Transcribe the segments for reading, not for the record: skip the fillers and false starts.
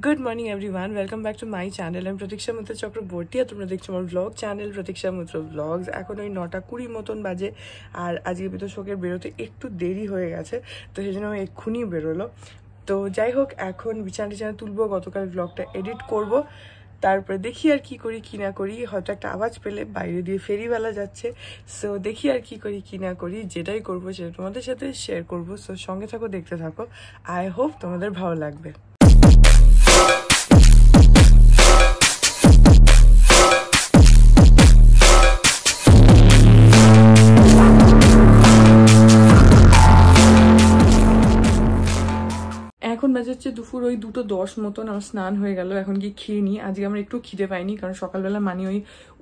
Good morning everyone, welcome back to my channel. আমি প্রতীক্ষা মিত্র চক্রবর্তী আর তোমরা দেখছো আমার ব্লগ চ্যানেল প্রতীক্ষা মিত্র ব্লগস। এখন ওই 9:20 মতন বাজে আর আজকে বিতো শোকের বেরোতে একটু দেরি হয়ে গেছে, তো সেই জন্য এক্ষুনি বেরোলো। তো যাই হোক, এখন বিছানা তুলবো, গতকাল ব্লগটা এডিট করব, তারপরে দেখি আর কি করি কি না করি। হয়তো একটা আওয়াজ পেলে বাইরে দিয়ে ফেরিওয়ালা যাচ্ছে, সো দেখি আর কি করি কি না করি। যেটাই করবো সেটা তোমাদের সাথে শেয়ার করবো, সো সঙ্গে থাকো, দেখতে থাকো। আই হোপ তোমাদের ভালো লাগবে। এখন বাজে হচ্ছে দুপুর ওই 2:10 মতন। আমার স্নান হয়ে গেল, এখন গিয়ে খেয়ে নিই। আজকে আমার একটু খিদে পাইনি, কারণ সকালবেলা ওই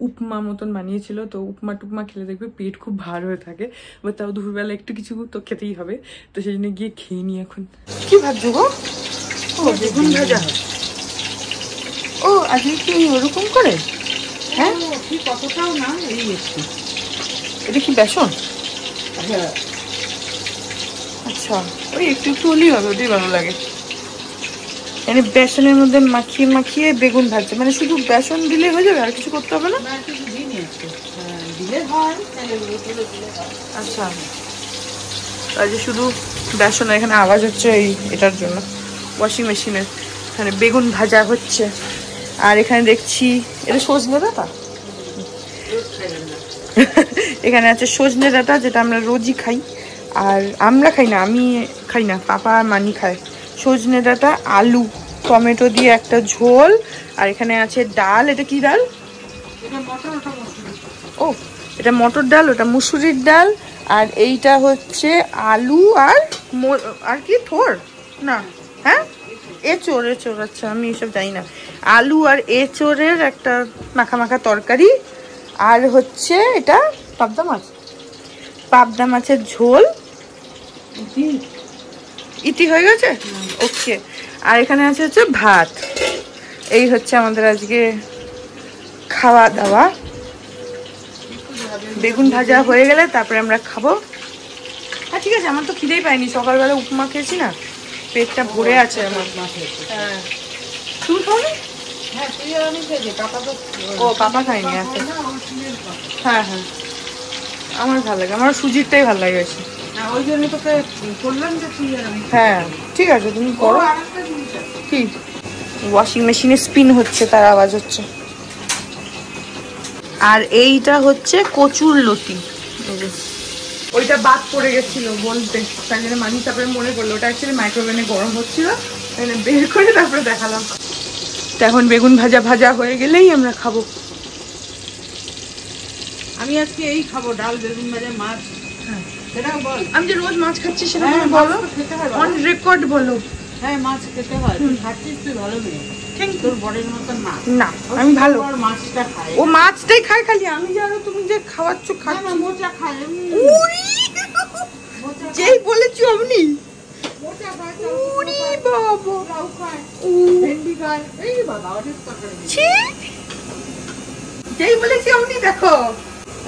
উপমা মতন বানিয়েছিল, তো উপমা টুপমা খেলে দেখবে পেট খুব ভার হয়ে থাকে, বা তাও দুপুরবেলা একটু কিছু তো খেতেই হবে, তো সেই জন্য গিয়ে খেয়ে নিই। এখন কি ভাবছো গো? ও বেগুন ভাজা। ও আজকে কি ওরকম করে? হ্যাঁ কতটাও না, এই একটু। এটা কি বেসন? আচ্ছা, ওই একটু একটু হলেই হবে, ওটাই ভালো লাগে। মানে বেসনের মধ্যে মাখিয়ে মাখিয়ে বেগুন ভাজছে, মানে শুধু বেসন দিলে হয়ে যাবে, আর কিছু করতে হবে না? আচ্ছা, আজকে শুধু বেসন। এখানে আওয়াজ হচ্ছে এটার জন্য, ওয়াশিং মেশিনের। এখানে বেগুন ভাজা হচ্ছে, আর এখানে দেখছি এটা সজনে ডাঁটা। এখানে আছে সজনে ডাঁটা, যেটা আমরা রোজই খাই। আর আমরা খাই না, আমি খাই না, পাপা আর মানি খায়। সজনে ডাঁটা, আলু, টমেটো দিয়ে একটা ঝোল। আর এখানে আছে ডাল। এটা কি ডাল? ও, এটা মটর ডাল, ওটা মুসুরির ডাল। আর এইটা হচ্ছে আলু আর কি থোর না, হ্যাঁ এঁচোড়। আচ্ছা, আমি এসব জানি না। আলু আর এঁচোড়ের একটা মাখা মাখা তরকারি। আর হচ্ছে এটা পাবদা মাছের ঝোল। ইতি হয়ে গেছে, ওকে। আর এখানে আছে হচ্ছে ভাত। এই হচ্ছে আমাদের আজকে খাওয়া দাওয়া। বেগুন ভাজা হয়ে গেলে তারপরে আমরা খাবো। হ্যাঁ ঠিক আছে, আমার তো খিদেই পাইনি, সকালবেলা উপমা খেয়েছি না, পেটটা ভরে আছে আমার। হ্যাঁ, তুমি খাওনি? ও পাপা খাইনি। আচ্ছা, হ্যাঁ হ্যাঁ, আমার ভালো লাগে, আমার সুজিরটাই ভালো লাগে বেশি। ওই জন্য তোকে বললাম যে তুই। হ্যাঁ ঠিক আছে, তুমি করো। কি ওয়াশিং মেশিনে স্পিন হচ্ছে, তার আওয়াজ হচ্ছে। আর এইটা হচ্ছে কচুর লতি। ওইটা বাদ পড়ে গেছিল বলতে, তাই জন্য মানি তারপরে মনে করলো। ওটা অ্যাকচুয়ালি মাইক্রোওভেনে গরম হচ্ছিল, বের করে তারপরে দেখালাম। তো এখন বেগুন ভাজা ভাজা হয়ে গেলেই আমরা খাবো। আমি আজকে এই খাবো, ডাল, বেগুন ভাজা, মাছ। সেটাও বল। আমি যে রোজ মাছ খাচ্ছি সেটা বলো, অন রেকর্ড বলো। হ্যাঁ, মাছ খেতে হয়, তুই খাচ্ছিস, তুই ভালো মেয়ে। তোর বরের মতন না। না, আমি ভালো। মাছটা খাই, ও মাছটাই খাই খালি, আমি জানো তুমি যে খাওয়াচ্ছ খাচ্ছ। মোচা খাই, যেই বলেছি অমনি। যেই বলেছি অমনি দেখো।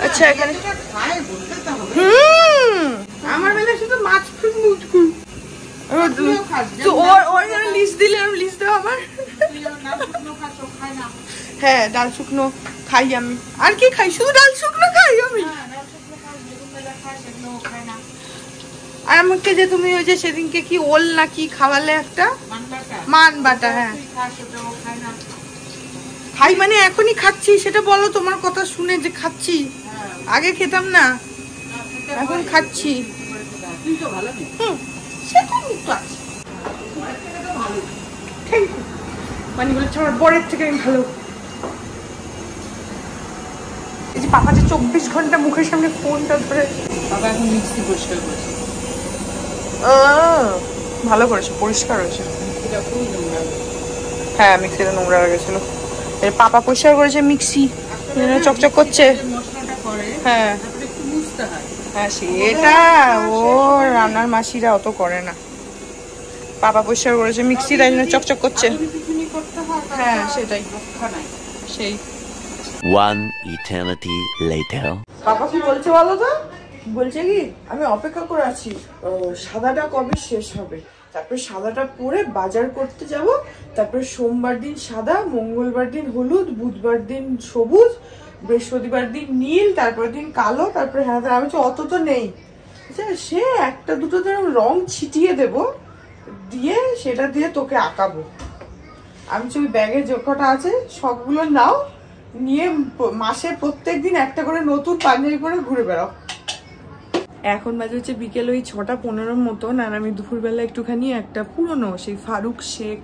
আচ্ছা, এখানে আমার বেলায় শুধু মাছ তো ওর লিস্ট দিলে লিস্ট দাও আমার। হ্যাঁ, ডাল শুকনো খাই আমি। আর কি খাই? শুধু ডাল শুকনো খাই আমি। আর আমাকে যে তুমি ওই যে সেদিনকে কি ওল না কি খাওয়ালে একটা মান বাটা, হ্যাঁ খাই, মানে এখনই খাচ্ছি সেটা বলো। তোমার কথা শুনে যে খাচ্ছি, আগে খেতাম না, এখন খাচ্ছি। মানে বলেছে আমার বরের থেকে আমি ভালো। এই যে পাপা যে 24 ঘন্টা মুখের সামনে ফোনটা ধরে। বাবা এখন মিক্সি পরিষ্কার করেছে। ভালো করেছে, পরিষ্কার হয়েছে। হ্যাঁ, মিক্সিটা নোংরা হয়ে গেছিল। পাপা পরিষ্কার করেছে মিক্সি, চকচক করছে। হ্যাঁ হ্যাঁ, সেটা ও রান্নার মাসিরা অত করে না। পাপা পরিষ্কার করেছে মিক্সি, তাই জন্য চকচক করছে। হ্যাঁ সেটাই, সেই। One eternity later. পাপা কি বলছে বলো তো? বলছে কি আমি অপেক্ষা করে আছি সাদাটা কবে শেষ হবে, তারপরে সাদাটা পরে বাজার করতে যাব। তারপরে সোমবার দিন সাদা, মঙ্গলবার দিন হলুদ, বুধবার দিন সবুজ, বৃহস্পতিবার দিন নীল, তারপরের দিন কালো, তারপরে হ্যাঁ আমি অত তো নেই, সে একটা দুটো রং ছিটিয়ে দেব, দিয়ে সেটা দিয়ে তোকে আঁকাবো। আমি ওই ব্যাগে যে কটা আছে সবগুলো নাও, নিয়ে মাসে প্রত্যেক দিন একটা করে নতুন পাঞ্জাবি পরে ঘুরে বেড়াও। এখন বাজে হচ্ছে বিকেল ওই 6:15 মতন, আর আমি দুপুরবেলা একটুখানি একটা পুরনো সেই ফারুক শেখ,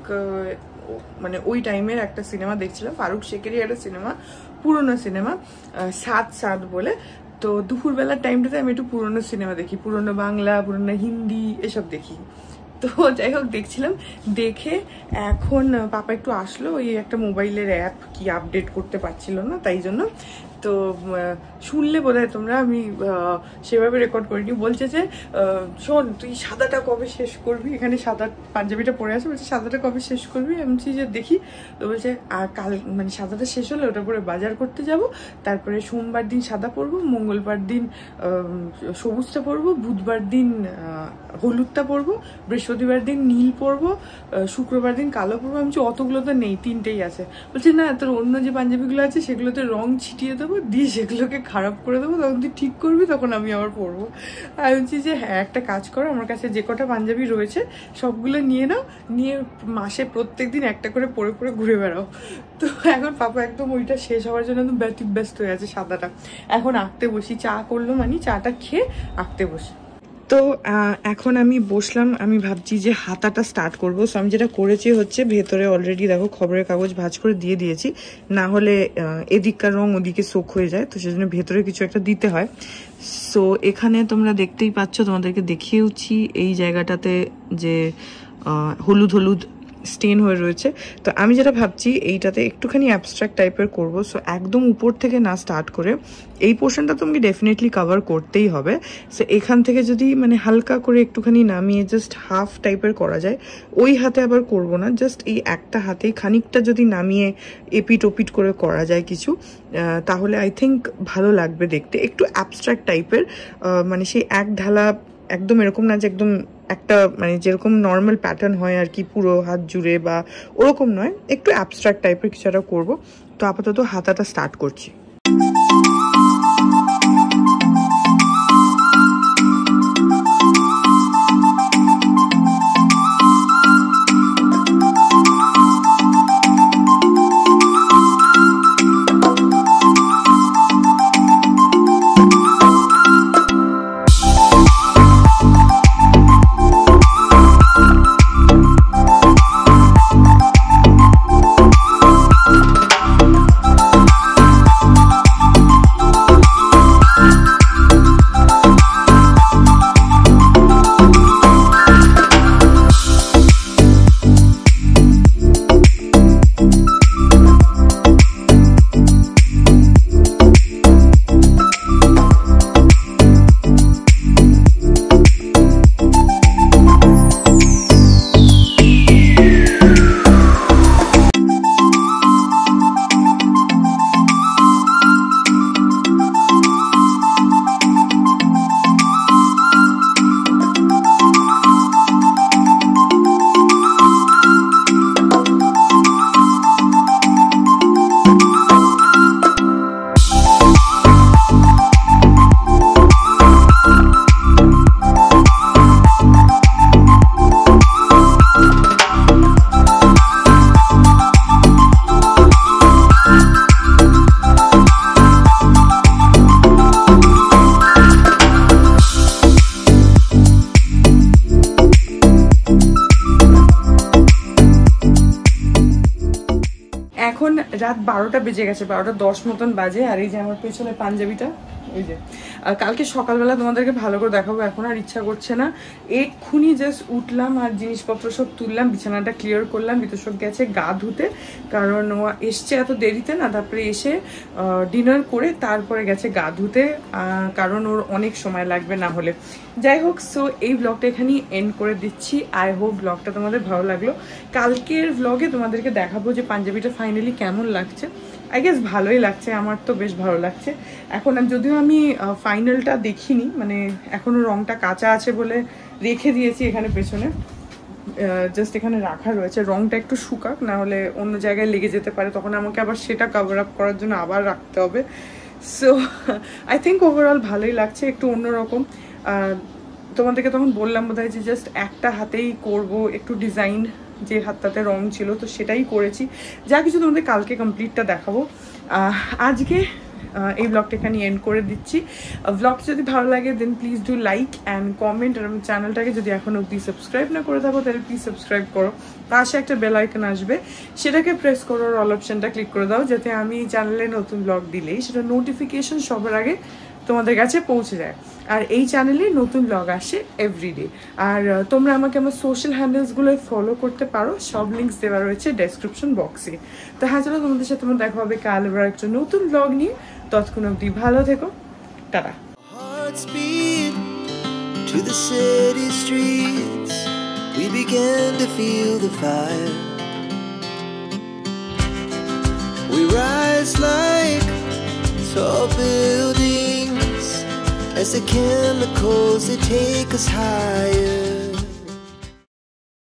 মানে ওই টাইমের একটা সিনেমা দেখছিলাম, ফারুক শেখেরই একটা সিনেমা, পুরনো সিনেমা, সাত সাত বলে। তো দুপুরবেলার টাইমটাতে আমি একটু পুরনো সিনেমা দেখি, পুরনো বাংলা, পুরনো হিন্দি এসব দেখি। তো যাই হোক দেখছিলাম, দেখে এখন পাপা একটু আসলো, ওই একটা মোবাইলের অ্যাপ কি আপডেট করতে পারছিল না, তাই জন্য। তো শুনলে বোধহয় তোমরা, আমি সেভাবে রেকর্ড করিনি। বলছে যে শোন তুই সাদাটা কবে শেষ করবি, এখানে সাদা পাঞ্জাবিটা পরে আছে, বলছে সাদাটা কবে শেষ করবি। আমি বলছি যে দেখি। তো বলছে আর কাল মানে সাদাটা শেষ হলে ওটা পরে বাজার করতে যাব, তারপরে সোমবার দিন সাদা পরবো, মঙ্গলবার দিন সবুজটা পরবো, বুধবার দিন হলুদটা পরবো, বৃহস্পতিবার দিন নীল পরবো, শুক্রবার দিন কালো পরবো। আমি বলছি অতগুলো তো নেই, 3টেই আছে। বলছে না তোর অন্য যে পাঞ্জাবিগুলো আছে সেগুলোতে রং ছিটিয়ে দেবো, দিয়ে সেগুলোকে খারাপ করে দেবো, তখন তুই ঠিক করবি, তখন আমি আবার পরবো। আমি বলছি যে হ্যাঁ একটা কাজ করো, আমার কাছে যে কটা পাঞ্জাবি রয়েছে সবগুলো নিয়ে নাও, নিয়ে মাসে প্রত্যেক দিন একটা করে পরে পরে ঘুরে বেড়াও। তো এখন পাপা একদম ওইটা শেষ হওয়ার জন্য একদম ব্যতিব্যস্ত হয়ে আছে সাদাটা। এখন আঁকতে বসি, চা করলো মানে চাটা খেয়ে আঁকতে বসি। তো এখন আমি বসলাম, আমি ভাবছি যে হাতাটা স্টার্ট করবো। সো আমি যেটা করেছি হচ্ছে ভেতরে অলরেডি দেখো খবরের কাগজ ভাঁজ করে দিয়ে দিয়েছি, না হলে এদিককার রং ওদিকে সোক হয়ে যায়, তো সেজন্য ভেতরে কিছু একটা দিতে হয়। সো এখানে তোমরা দেখতেই পাচ্ছ, তোমাদেরকে দেখিয়েছি এই জায়গাটাতে যে হলুদ হলুদ স্টেন হয়ে রয়েছে। তো আমি যেটা ভাবছি এইটাতে একটুখানি অ্যাবস্ট্রাক্ট টাইপের করবো। সো একদম উপর থেকে না স্টার্ট করে এই পোর্শনটা তোমাকে ডেফিনেটলি কভার করতেই হবে। সো এখান থেকে যদি মানে হালকা করে একটুখানি নামিয়ে জাস্ট হাফ টাইপের করা যায়, ওই হাতে আবার করবো না, জাস্ট এই একটা হাতেই খানিকটা যদি নামিয়ে এপিট ওপিট করে করা যায় কিছু, তাহলে আই থিঙ্ক ভালো লাগবে দেখতে। একটু অ্যাবস্ট্রাক্ট টাইপের, মানে সেই এক ঢালা একদম এরকম না যে একদম একটা মানে যেরকম নর্মাল প্যাটার্ন হয় আর কি পুরো হাত জুড়ে বা ওরকম নয়, একটু অ্যাবস্ট্রাক্ট টাইপের কিছু একটা করবো। তো আপাতত হাতাটা স্টার্ট করছি। এখন রাত 12টা বেজে গেছে, 12:10 মতন বাজে। আর এই যে আমার পেছনে পাঞ্জাবিটা, এই যে কালকে সকালবেলা তোমাদেরকে ভালো করে দেখাবো, এখন আর ইচ্ছা করছে না। এক্ষুনি জাস্ট উঠলাম আর জিনিসপত্র সব তুললাম, বিছানাটা ক্লিয়ার করলাম। বিতোষক গেছে গা ধুতে, কারণ ও এসছে এত দেরিতে না, তারপরে এসে ডিনার করে তারপরে গেছে গা ধুতে, কারণ ওর অনেক সময় লাগবে না হলে। যাই হোক, সো এই ব্লগটা এখানেই এন্ড করে দিচ্ছি। আই হোপ ব্লগটা তোমাদের ভালো লাগলো। কালকের ব্লগে তোমাদেরকে দেখাবো যে পাঞ্জাবিটা ফাইনালি কেমন লাগছে। আই গেস ভালোই লাগছে, আমার তো বেশ ভালো লাগছে। এখন যদিও আমি ফাইনালটা দেখিনি, মানে এখনো রংটা কাঁচা আছে বলে রেখে দিয়েছি এখানে পেছনে। জাস্ট এখানে রাখা রয়েছে, রংটা একটু শুকাক, না হলে অন্য জায়গায় লেগে যেতে পারে, তখন আমাকে আবার সেটা কভার আপ করার জন্য আবার রাখতে হবে। সো আই থিঙ্ক ওভারঅল ভালোই লাগছে, একটু অন্যরকম। তোমাদেরকে তখন বললাম বোধহয় যে জাস্ট একটা হাতেই করব, একটু ডিজাইন, যে হাতটাতে রং ছিল তো সেটাই করেছি। যা কিছু তোমাদের কালকে কমপ্লিটটা দেখাবো। আজকে এই ব্লগটা এখানে এন্ড করে দিচ্ছি। ব্লগটা যদি ভালো লাগে then please do like and comment, আর আমার চ্যানেলটাকে যদি এখন অবধি সাবস্ক্রাইব না করে থাকো তাহলে প্লিজ সাবস্ক্রাইব করো। পাশে একটা বেল আইকন আসবে, সেটাকে প্রেস করো, অল অপশনটা ক্লিক করে দাও, যাতে আমি এই চ্যানেলে নতুন ব্লগ দিলেই সেটা নোটিফিকেশন সবার আগে তোমাদের কাছে পৌঁছে যায়। আর এই চ্যানেলে নতুন ব্লগ আসে এভরিডে। আর তোমরা আমাকে আমার সোশ্যাল হ্যান্ডেলসগুলোয় ফলো করতে পারো, সব লিঙ্কস দেওয়া রয়েছে ডেসক্রিপশন বক্সে। তো হ্যাঁ, চলো তোমাদের সাথে আমার দেখা হবে কাল আবার একটা নতুন ব্লগ নিয়ে। ততক্ষণ অবধি ভালো থেকো, tata. Hearts beat to the city streets. We began to feel the fire. We rise like tall buildings as the chemicals they take us higher.